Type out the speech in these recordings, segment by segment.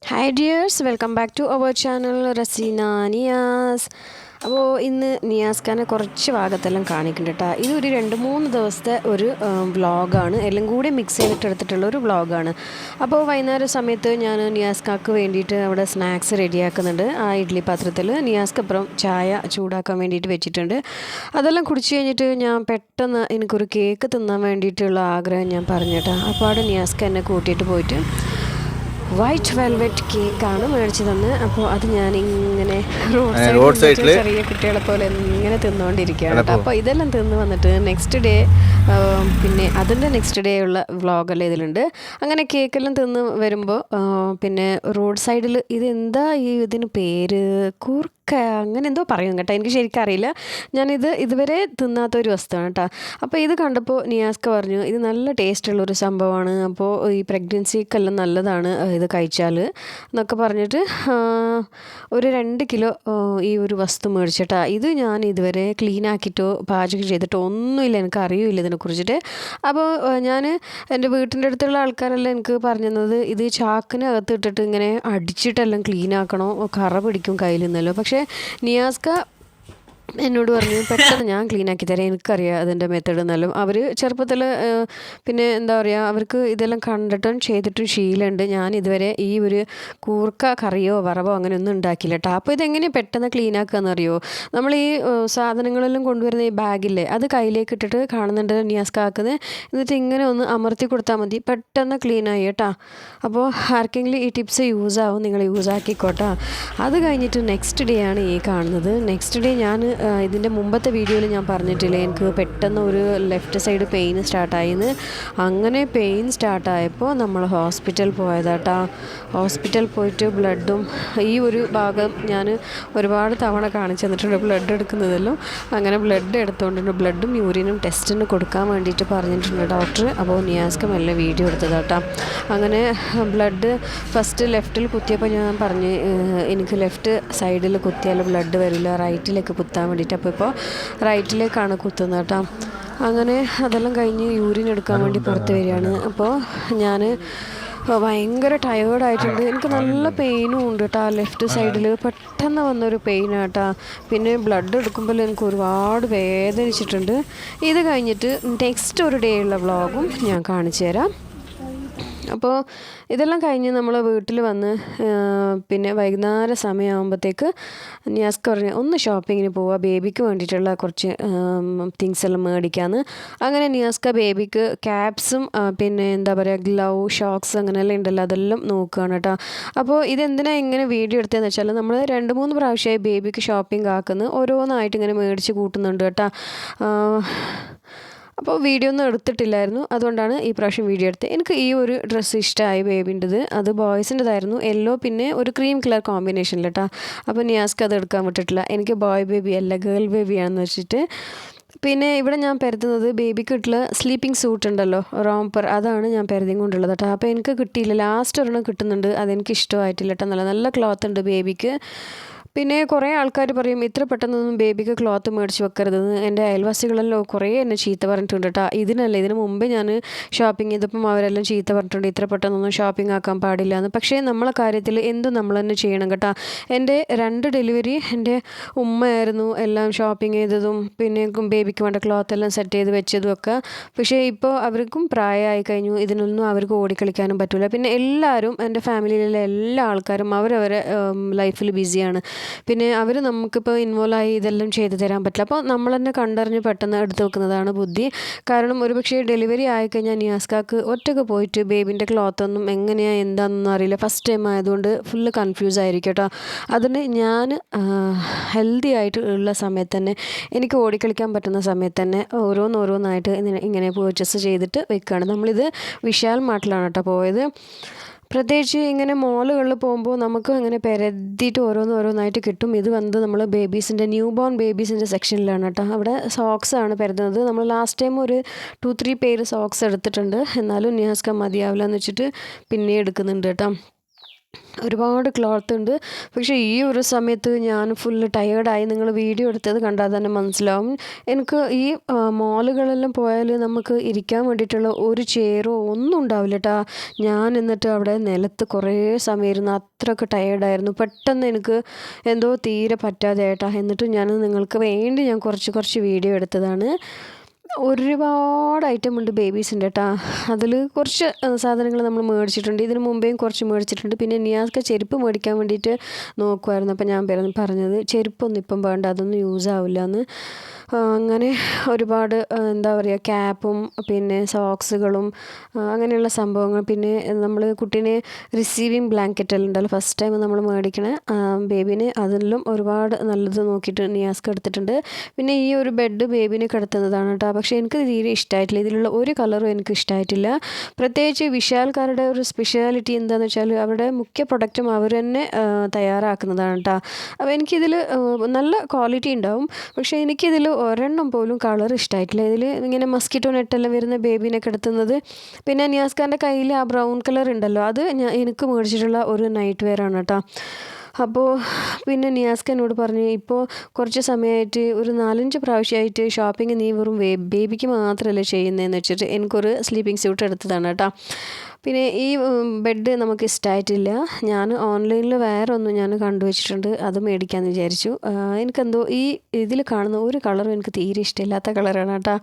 Hi dears, welcome back to our channel Razeena Niyas. അപ്പോൾ ഇന്ന് നിയാസ് ഖാനെ കുറച്ച് ഭാഗത്തെല്ലാം കാണിക്കുന്നുണ്ട് കേട്ടോ. ഇതൊരു 2-3 ദിവസത്തെ ഒരു വ്ളോഗാണ്, എല്ലാം കൂടി മിക്സ് ചെയ്തിട്ട് എടുത്തിട്ടുള്ള ഒരു വ്ളോഗാണ്. അപ്പോൾ വൈകുന്നേരം സമയത്ത് ഞാൻ നിയാസ് ഖാക്ക് വേണ്ടിയിട്ട് അവിടെ സ്നാക്സ് റെഡിയാക്കുന്നുണ്ട്. ആ ഇഡ്ഡലി പാത്രത്തിൽ നിയാസ്ക്ക് അപ്പുറം ചായ ചൂടാക്കാൻ വേണ്ടിയിട്ട് വെച്ചിട്ടുണ്ട്. അതെല്ലാം കുടിച്ച് കഴിഞ്ഞിട്ട് ഞാൻ പെട്ടെന്ന് എനിക്കൊരു കേക്ക് തിന്നാൻ വേണ്ടിയിട്ടുള്ള ആഗ്രഹം ഞാൻ പറഞ്ഞിട്ടാ. അപ്പോൾ അവിടെ നിയാസ്ക്ക് എന്നെ കൂട്ടിയിട്ട് പോയിട്ട് വൈറ്റ് വെൽവെറ്റ് കേക്കാണ് മേടിച്ച് തന്ന്. അപ്പോൾ അത് ഞാനിങ്ങനെ റോഡ് സൈഡിൽ ചെറിയ കുട്ടികളെ പോലെ ഇങ്ങനെ തിന്നുകൊണ്ടിരിക്കുകയാണ് കേട്ടോ. അപ്പോൾ ഇതെല്ലാം തിന്ന് വന്നിട്ട് നെക്സ്റ്റ് ഡേ, പിന്നെ അതിൻ്റെ നെക്സ്റ്റ് ഡേ ഉള്ള വ്ളോഗെല്ലാം ഇതിലുണ്ട്. അങ്ങനെ കേക്കെല്ലാം തിന്ന് വരുമ്പോൾ പിന്നെ റോഡ് സൈഡിൽ ഇതെന്താ ഇതിന് പേര്, കൂർക്ക അങ്ങനെ എന്തോ പറയും കേട്ടോ, എനിക്ക് ശരിക്കും അറിയില്ല. ഞാനിത് ഇതുവരെ തിന്നാത്തൊരു വസ്തുവാണ് കേട്ടോ. അപ്പോൾ ഇത് കണ്ടപ്പോൾ നിയാസ്ക പറഞ്ഞു ഇത് നല്ല ടേസ്റ്റുള്ളൊരു സംഭവമാണ്, അപ്പോൾ ഈ പ്രഗ്നൻസിക്കെല്ലാം നല്ലതാണ് ഇത് കഴിച്ചാൽ എന്നൊക്കെ പറഞ്ഞിട്ട് ഒരു 2 കിലോ ഈ ഒരു വസ്തു മേടിച്ചിട്ടാ. ഇത് ഞാൻ ഇതുവരെ ക്ലീൻ ആക്കിയിട്ടോ പാചകം ചെയ്തിട്ടോ ഒന്നുമില്ല, എനിക്ക് അറിയില്ല ഇതിനെക്കുറിച്ചിട്ട്. അപ്പോൾ ഞാൻ എൻ്റെ വീട്ടിൻ്റെ അടുത്തുള്ള ആൾക്കാരെല്ലാം എനിക്ക് പറഞ്ഞു തന്നത് ഇത് ചാക്കിനകത്ത് ഇട്ടിട്ട് ഇങ്ങനെ അടിച്ചിട്ടെല്ലാം ക്ലീൻ ആക്കണോ, കറ പിടിക്കും കയ്യിൽ നിന്നല്ലോ. പക്ഷേ നിയാസ്ക എന്നോട് പറഞ്ഞു പെട്ടെന്ന് ഞാൻ ക്ലീൻ ആക്കി തരാം, എനിക്കറിയാം അതിൻ്റെ മെത്തേഡ് എന്നാലും. അവർ ചെറുപ്പത്തിൽ പിന്നെ എന്താ പറയുക, അവർക്ക് ഇതെല്ലാം കണ്ടിട്ടും ചെയ്തിട്ടും ശീലമുണ്ട്. ഞാൻ ഇതുവരെ ഈ ഒരു കൂർക്ക കറിയോ വറവോ അങ്ങനെ ഒന്നും ഉണ്ടാക്കില്ല കേട്ടോ. അപ്പോൾ ഇതെങ്ങനെ പെട്ടെന്ന് ക്ലീൻ ആക്കുകയെന്ന് അറിയോ, നമ്മൾ ഈ സാധനങ്ങളെല്ലാം കൊണ്ടുവരുന്ന ഈ ബാഗില്ലേ അത് കയ്യിലേക്ക് ഇട്ടിട്ട് കാണുന്നുണ്ട് നിയാസ്ക ആക്കുന്നത്, എന്നിട്ട് ഇങ്ങനെ ഒന്ന് അമർത്തി കൊടുത്താൽ മതി, പെട്ടെന്ന് ക്ലീൻ ആയി കേട്ടോ. അപ്പോൾ ആർക്കെങ്കിലും ഈ ടിപ്സ് യൂസ് ആവും, നിങ്ങൾ യൂസ് ആക്കിക്കോട്ടോ. അത് കഴിഞ്ഞിട്ട് നെക്സ്റ്റ് ഡേ ആണ് ഈ കാണുന്നത്. നെക്സ്റ്റ് ഡേ ഞാൻ ഇതിൻ്റെ മുമ്പത്തെ വീഡിയോയിൽ ഞാൻ പറഞ്ഞിട്ടില്ലേ എനിക്ക് പെട്ടെന്ന് ഒരു ലെഫ്റ്റ് സൈഡ് പെയിൻ സ്റ്റാർട്ടായിന്ന്. അങ്ങനെ പെയിൻ സ്റ്റാർട്ടായപ്പോൾ നമ്മൾ ഹോസ്പിറ്റൽ പോയതാട്ടാ. ഹോസ്പിറ്റൽ പോയിട്ട് ബ്ലഡും ഈ ഒരു ഭാഗം ഞാൻ ഒരുപാട് തവണ കാണിച്ചു തന്നിട്ടുണ്ട് ബ്ലഡ് എടുക്കുന്നതെല്ലാം. അങ്ങനെ ബ്ലഡ് എടുത്തുകൊണ്ടിട്ടുണ്ട്, ബ്ലഡും യൂറിനും ടെസ്റ്റിന് കൊടുക്കാൻ വേണ്ടിയിട്ട് പറഞ്ഞിട്ടുണ്ട് ഡോക്ടർ. അപ്പോൾ നിയാസ്ക മെല്ലെ വീഡിയോ എടുത്തതാട്ടാ. അങ്ങനെ ബ്ലഡ് ഫസ്റ്റ് ലെഫ്റ്റിൽ കുത്തിയപ്പോൾ ഞാൻ പറഞ്ഞ് എനിക്ക് ലെഫ്റ്റ് സൈഡിൽ കുത്തിയാൽ ബ്ലഡ് വരില്ല, റൈറ്റിലേക്ക് കുത്താൻ വേണ്ടിയിട്ട്. അപ്പോൾ ഇപ്പോൾ റൈറ്റിലേക്കാണ് കുത്തുന്നത് കേട്ടോ. അങ്ങനെ അതെല്ലാം കഴിഞ്ഞ് യൂറിൻ എടുക്കാൻ വേണ്ടി പുറത്ത് വരികയാണ്. അപ്പോൾ ഞാൻ ഭയങ്കര ടയേർഡായിട്ടുണ്ട്, എനിക്ക് നല്ല പെയിനും ഉണ്ട് കേട്ടോ ലെഫ്റ്റ് സൈഡിൽ, പെട്ടെന്ന് വന്നൊരു പെയിനാട്ടോ. പിന്നെ ബ്ലഡ് എടുക്കുമ്പോൾ എനിക്ക് ഒരുപാട് വേദനിച്ചിട്ടുണ്ട്. ഇത് കഴിഞ്ഞിട്ട് നെക്സ്റ്റ് ഒരു ഡേ ഉള്ള വ്ളോഗും ഞാൻ കാണിച്ചു തരാം. അപ്പോൾ ഇതെല്ലാം കഴിഞ്ഞ് നമ്മൾ വീട്ടിൽ വന്ന് പിന്നെ വൈകുന്നേര സമയമാകുമ്പോഴത്തേക്ക് നിയാസ്ക പറഞ്ഞു ഒന്ന് ഷോപ്പിങ്ങിന് പോവുക, ബേബിക്ക് വേണ്ടിയിട്ടുള്ള കുറച്ച് തിങ്സ് എല്ലാം മേടിക്കാമെന്ന്. അങ്ങനെ നിയാസ്ക ബേബിക്ക് ക്യാപ്സും പിന്നെ എന്താ പറയുക ഗ്ലൗ, ഷോക്സ് അങ്ങനെയെല്ലാം ഉണ്ടല്ലോ അതെല്ലാം നോക്കുകയാണ് കേട്ടോ. അപ്പോൾ ഇതെന്തിനാണ് ഇങ്ങനെ വീഡിയോ എടുത്തതെന്ന് വെച്ചാൽ നമ്മൾ 2-3 പ്രാവശ്യമായി ബേബിക്ക് ഷോപ്പിംഗ് ആക്കുന്നത്, ഓരോന്നായിട്ട് ഇങ്ങനെ മേടിച്ച് കൂട്ടുന്നുണ്ട് കേട്ടോ. അപ്പോൾ വീഡിയോ ഒന്നും എടുത്തിട്ടില്ലായിരുന്നു, അതുകൊണ്ടാണ് ഈ പ്രാവശ്യം വീഡിയോ എടുത്തത്. എനിക്ക് ഈ ഒരു ഡ്രസ്സ് ഇഷ്ടമായി ബേബിൻ്റെത്, അത് ബോയ്സിൻ്റെതായിരുന്നു, യെല്ലോ പിന്നെ ഒരു ക്രീം കളർ കോമ്പിനേഷനിൽ കേട്ടോ. അപ്പോൾ നിയാസ്ക്ക് അത് എടുക്കാൻ വിട്ടിട്ടില്ല, എനിക്ക് ബോയ് ബേബി അല്ല ഗേൾ ബേബിയാണെന്ന് വെച്ചിട്ട്. പിന്നെ ഇവിടെ ഞാൻ പരത്തുന്നത് ബേബിക്ക് കിട്ടുള്ള സ്ലീപ്പിംഗ് സൂട്ട് ഉണ്ടല്ലോ റോംപർ, അതാണ് ഞാൻ പരതിയും കൊണ്ടുള്ളത് കേട്ടോ. അപ്പോൾ എനിക്ക് കിട്ടിയില്ല, ലാസ്റ്റ് ഒരെണ്ണം കിട്ടുന്നുണ്ട്, അതെനിക്ക് ഇഷ്ടമായിട്ടില്ല കേട്ടോ. നല്ല നല്ല ക്ലോത്ത് ഉണ്ട് ബേബിക്ക്. പിന്നെ കുറേ ആൾക്കാർ പറയും ഇത്ര പെട്ടെന്നൊന്നും ബേബിക്ക് ക്ലോത്ത് മേടിച്ച് വെക്കരുതെന്ന്. എൻ്റെ അയൽവാസികളെല്ലാം കുറേ എന്നെ ചീത്ത പറഞ്ഞിട്ടുണ്ട് കേട്ടോ. ഇതിന് മുമ്പേ ഞാൻ ഷോപ്പിംഗ് ചെയ്തപ്പം അവരെല്ലാം ചീത്ത പറഞ്ഞിട്ടുണ്ട് ഇത്ര പെട്ടെന്നൊന്നും ഷോപ്പിംഗ് ആക്കാൻ പാടില്ല എന്ന്. പക്ഷേ നമ്മളെ കാര്യത്തിൽ എന്തും നമ്മൾ തന്നെ ചെയ്യണം കേട്ടോ. എൻ്റെ 2 ഡെലിവറി എൻ്റെ ഉമ്മയായിരുന്നു എല്ലാം ഷോപ്പിംഗ് ചെയ്തതും പിന്നെ ബേബിക്ക് വേണ്ട ക്ലോത്ത് എല്ലാം സെറ്റ് ചെയ്ത് വെച്ചതും ഒക്കെ. പക്ഷേ ഇപ്പോൾ അവർക്കും പ്രായമായി കഴിഞ്ഞു, ഇതിനൊന്നും അവർക്ക് ഓടിക്കളിക്കാനും പറ്റില്ല. പിന്നെ എല്ലാവരും എൻ്റെ ഫാമിലിയിലുള്ള എല്ലാ ആൾക്കാരും അവരവരെ ലൈഫിൽ ബിസിയാണ്. പിന്നെ അവർ നമുക്കിപ്പോൾ ഇൻവോൾവായി ഇതെല്ലാം ചെയ്തു തരാൻ പറ്റില്ല. അപ്പോൾ നമ്മൾ തന്നെ കണ്ടറിഞ്ഞ് പെട്ടെന്ന് എടുത്ത് വെക്കുന്നതാണ് ബുദ്ധി. കാരണം ഒരുപക്ഷെ ഡെലിവറി ആയിക്കഴിഞ്ഞാൽ നിയാസ്കാക്ക് ഒറ്റയ്ക്ക് പോയിട്ട് ബേബിൻ്റെ ക്ലോത്തൊന്നും എങ്ങനെയാണ് എന്താണെന്നൊന്നും അറിയില്ല, ഫസ്റ്റ് ടൈം ആയതുകൊണ്ട് ഫുള്ള് കൺഫ്യൂസ് ആയിരിക്കും കേട്ടോ. അതിന് ഞാൻ ഹെൽത്തി ആയിട്ട് ഉള്ള സമയത്ത് തന്നെ, എനിക്ക് ഓടിക്കളിക്കാൻ പറ്റുന്ന സമയത്ത് തന്നെ ഓരോന്നായിട്ട് ഇങ്ങനെ പർച്ചേസ് ചെയ്തിട്ട് വെക്കുകയാണ്. നമ്മളിത് വിശാൽ മാർട്ടിലാണ് കേട്ടോ പോയത്. പ്രത്യേകിച്ച് ഇങ്ങനെ മോളുകളിൽ പോകുമ്പോൾ നമുക്ക് അങ്ങനെ പരതിയിട്ട് ഓരോന്നായിട്ട് കിട്ടും. ഇത് വന്നത് നമ്മൾ ബേബീസിൻ്റെ ന്യൂ ബോൺ ബേബീസിൻ്റെ സെക്ഷനിലാണ് കേട്ടോ. അവിടെ സോക്സാണ് പരതുന്നത്. നമ്മൾ ലാസ്റ്റ് ടൈം ഒരു 2-3 പേര് സോക്സ് എടുത്തിട്ടുണ്ട്, എന്നാലും നിയാസ്ക മതിയാവില്ല എന്ന് വെച്ചിട്ട് പിന്നെ എടുക്കുന്നുണ്ട് കേട്ടോ. ഒരുപാട് ക്ലോത്ത് ഉണ്ട്. പക്ഷേ ഈ ഒരു സമയത്ത് ഞാൻ ഫുള്ള് ടയേർഡായി. നിങ്ങൾ വീഡിയോ എടുത്തത് കണ്ടാൽ തന്നെ മനസ്സിലാവും. എനിക്ക് ഈ മോളുകളെല്ലാം പോയാൽ നമുക്ക് ഇരിക്കാൻ വേണ്ടിയിട്ടുള്ള ഒരു ചെയറോ ഒന്നും ഉണ്ടാവില്ല ട്ടാ. ഞാൻ എന്നിട്ട് അവിടെ നിലത്ത് കുറേ സമയം ഇരുന്ന് അത്രയ്ക്ക് ടയേർഡായിരുന്നു. പെട്ടെന്ന് എനിക്ക് എന്തോ തീരെ പറ്റാതെ ആയിട്ടാ. എന്നിട്ട് ഞാൻ നിങ്ങൾക്ക് വേണ്ടി ഞാൻ കുറച്ച് വീഡിയോ എടുത്തതാണ്. ഒരുപാട് ഐറ്റം ഉണ്ട് ബേബീസിൻ്റെ കേട്ടോ. അതിൽ കുറച്ച് സാധനങ്ങൾ നമ്മൾ മേടിച്ചിട്ടുണ്ട്. ഇതിന് മുമ്പേയും കുറച്ച് മേടിച്ചിട്ടുണ്ട്. പിന്നെ നിയാസ്ക്ക് ചെരുപ്പ് മേടിക്കാൻ വേണ്ടിയിട്ട് നോക്കുമായിരുന്നു. അപ്പോൾ ഞാൻ പറഞ്ഞത് ചെരുപ്പൊന്നും ഇപ്പം വേണ്ട, അതൊന്നും യൂസ് ആവില്ല എന്ന്. അങ്ങനെ ഒരുപാട് എന്താ പറയുക, ക്യാപ്പും പിന്നെ സോക്സുകളും അങ്ങനെയുള്ള സംഭവങ്ങൾ. പിന്നെ നമ്മൾ കുട്ടീനെ റിസീവിങ് ബ്ലാങ്കറ്റ് എല്ലാം ഉണ്ടല്ലോ, ഫസ്റ്റ് ടൈം നമ്മൾ മേടിക്കണേ ബേബീനെ, അതെല്ലാം ഒരുപാട് നല്ലത് നോക്കിയിട്ട് നിയാസ്ക്ക് എടുത്തിട്ടുണ്ട്. പിന്നെ ഈ ഒരു ബെഡ് ബേബീനെ കിടത്തുന്നതാണ് കേട്ടോ. പക്ഷേ എനിക്ക് തീരെ ഇഷ്ടമായിട്ടില്ല. ഇതിലുള്ള ഒരു കളറും എനിക്ക് ഇഷ്ടമായിട്ടില്ല. പ്രത്യേകിച്ച് വിശാൽക്കാരുടെ ഒരു സ്പെഷ്യാലിറ്റി എന്താണെന്ന് വെച്ചാൽ അവരുടെ മുഖ്യ പ്രൊഡക്റ്റും അവർ തന്നെ തയ്യാറാക്കുന്നതാണ് കേട്ടോ. അപ്പോൾ എനിക്കിതിൽ നല്ല ക്വാളിറ്റി ഉണ്ടാവും. പക്ഷേ എനിക്കിതിൽ ഒരെണ്ണം പോലും കളർ ഇഷ്ടമായിട്ടില്ല. ഇതിൽ ഇങ്ങനെ മസ്കിറ്റോ നെറ്റെല്ലാം വരുന്ന ബേബീനെ കിടത്തുന്നത്. പിന്നെ നിയാസ്കാൻ്റെ കയ്യിൽ ആ ബ്രൗൺ കളർ ഉണ്ടല്ലോ, അത് എനിക്ക് മേടിച്ചിട്ടുള്ള ഒരു നൈറ്റ് വെയർ ആണ് കേട്ടോ. അപ്പോൾ പിന്നെ നിയാസ്ക എന്നോട് പറഞ്ഞു, ഇപ്പോൾ കുറച്ച് സമയമായിട്ട് ഒരു 4-5 പ്രാവശ്യമായിട്ട് ഷോപ്പിംഗ് നീ വെറും ബേബിക്ക് മാത്രമല്ലേ ചെയ്യുന്നതെന്ന് വെച്ചിട്ട് എനിക്കൊരു സ്ലീപ്പിംഗ് സ്യൂട്ട് എടുത്തതാണ് കേട്ടോ. പിന്നെ ഈ ബെഡ് നമുക്ക് ഇഷ്ടമായിട്ടില്ല. ഞാൻ ഓൺലൈനിൽ വേറെ ഒന്ന് ഞാൻ കണ്ടുവച്ചിട്ടുണ്ട്, അത് മേടിക്കാമെന്ന് വിചാരിച്ചു. എനിക്കെന്തോ ഈ ഇതിൽ കാണുന്ന ഒരു കളറും എനിക്ക് തീരെ ഇഷ്ടമില്ലാത്ത കളറാണ് കേട്ടോ.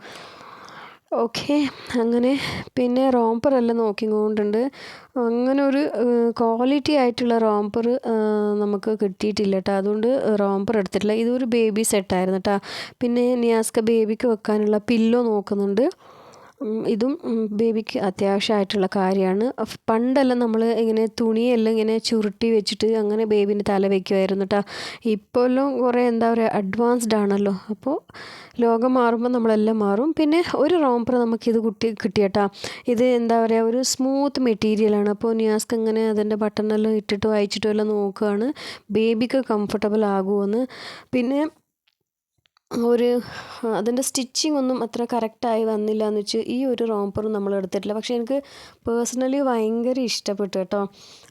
ഓക്കെ, അങ്ങനെ പിന്നെ റോംപ്പറെല്ലാം നോക്കിക്കൊണ്ടുണ്ട്. അങ്ങനെ ഒരു ക്വാളിറ്റി ആയിട്ടുള്ള റോംപ്പർ നമുക്ക് കിട്ടിയിട്ടില്ല കേട്ടോ. അതുകൊണ്ട് റോംപ്പർ എടുത്തിട്ടില്ല. ഇതൊരു ബേബി സെറ്റായിരുന്നു കേട്ടോ. പിന്നെ നിയാസ്ക ബേബിക്ക് വെക്കാനുള്ള പില്ലോ നോക്കുന്നുണ്ട്. ഇതും ബേബിക്ക് അത്യാവശ്യമായിട്ടുള്ള കാര്യമാണ്. പണ്ടെല്ലാം നമ്മൾ ഇങ്ങനെ തുണിയെല്ലാം ഇങ്ങനെ ചുരുട്ടി വെച്ചിട്ട് അങ്ങനെ ബേബീൻ്റെ തല വയ്ക്കുമായിരുന്നു കേട്ടോ. ഇപ്പോഴെല്ലാം കുറേ എന്താ പറയുക, അഡ്വാൻസ്ഡ് ആണല്ലോ. അപ്പോൾ ലോകം മാറുമ്പോൾ നമ്മളെല്ലാം മാറും. പിന്നെ ഒരു റോംപ്പർ നമുക്കിത് കിട്ടിയേട്ടാ. ഇത് എന്താ പറയുക, ഒരു സ്മൂത്ത് മെറ്റീരിയലാണ്. അപ്പോൾ നിയാസ്ക്ക് ഇങ്ങനെ അതിൻ്റെ ബട്ടണെല്ലാം ഇട്ടിട്ട് വായിച്ചിട്ടും എല്ലാം നോക്കുകയാണ് ബേബിക്ക് കംഫർട്ടബിൾ ആകുമോയെന്ന്. പിന്നെ അതിൻ്റെ സ്റ്റിച്ചിങ് ഒന്നും അത്ര കറക്റ്റായി വന്നില്ല എന്ന് വെച്ച് ഈ ഒരു റോംപ്പറും നമ്മൾ എടുത്തിട്ടില്ല. പക്ഷേ എനിക്ക് പേഴ്സണലി ഭയങ്കര ഇഷ്ടപ്പെട്ടു കേട്ടോ.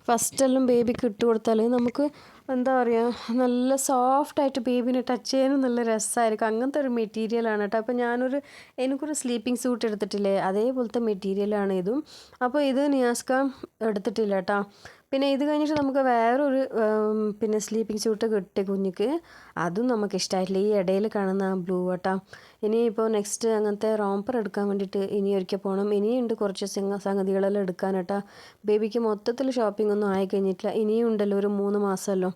ഫസ്റ്റെല്ലാം ബേബിക്ക് ഇട്ട് കൊടുത്താൽ നമുക്ക് എന്താ പറയുക, നല്ല സോഫ്റ്റായിട്ട് ബേബിനെ ടച്ച് ചെയ്യാനും നല്ല രസമായിരിക്കും. അങ്ങനത്തെ ഒരു മെറ്റീരിയലാണ് കേട്ടോ. അപ്പോൾ എനിക്കൊരു സ്ലീപ്പിംഗ് സ്യൂട്ട് എടുത്തിട്ടില്ലേ, അതേപോലത്തെ മെറ്റീരിയലാണ് ഇതും. അപ്പോൾ ഇത് നിയാസ്ക എടുത്തിട്ടില്ല കേട്ടോ. പിന്നെ ഇത് കഴിഞ്ഞിട്ട് നമുക്ക് വേറൊരു പിന്നെ സ്ലീപ്പിംഗ് സ്യൂട്ട് കിട്ടി കുഞ്ഞിക്ക്. അതും നമുക്ക് ഇഷ്ടമായിട്ടില്ല. ഈ ഇടയിൽ കാണുന്ന ആ ബ്ലൂ കേട്ടോ. ഇനിയിപ്പോൾ നെക്സ്റ്റ് അങ്ങനത്തെ റോംപ്പർ എടുക്കാൻ വേണ്ടിയിട്ട് ഇനി ഒരിക്കൽ പോകണം. ഇനിയുണ്ട് കുറച്ച് സംഗതികളെല്ലാം എടുക്കാൻ കേട്ടോ. ബേബിക്ക് മൊത്തത്തിൽ ഷോപ്പിംഗ് ഒന്നും ആയി കഴിഞ്ഞിട്ടില്ല. ഇനിയും ഉണ്ടല്ലോ ഒരു 3 മാസമല്ലോ.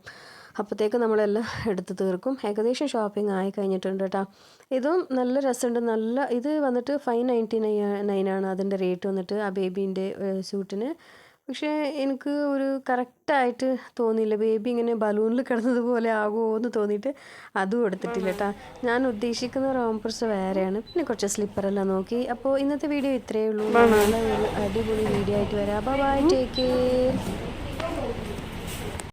അപ്പോഴത്തേക്ക് നമ്മളെല്ലാം എടുത്ത് തീർക്കും. ഏകദേശം ഷോപ്പിംഗ് ആയി കഴിഞ്ഞിട്ടുണ്ട് കേട്ടോ. ഇതും നല്ല രസമുണ്ട്. ഇത് വന്നിട്ട് 599 ആണ് അതിൻ്റെ റേറ്റ് വന്നിട്ട് ആ ബേബീൻ്റെ സ്യൂട്ടിന്. പക്ഷേ എനിക്ക് ഒരു കറക്റ്റായിട്ട് തോന്നിയില്ല. ബേബി ഇങ്ങനെ ബലൂണിൽ കിടന്നതുപോലെ ആകുമോ എന്ന് തോന്നിയിട്ട് അതും എടുത്തിട്ടില്ല കേട്ടോ. ഞാൻ ഉദ്ദേശിക്കുന്ന റോംപ്പേഴ്സ് വേറെയാണ്. പിന്നെ കുറച്ച് സ്ലിപ്പറെല്ലാം നോക്കി. അപ്പോൾ ഇന്നത്തെ വീഡിയോ ഇത്രയേ ഉള്ളൂ. നല്ല ഒരു അടിപൊളി വീഡിയോ ആയിട്ട് വരാം. Bye, take care.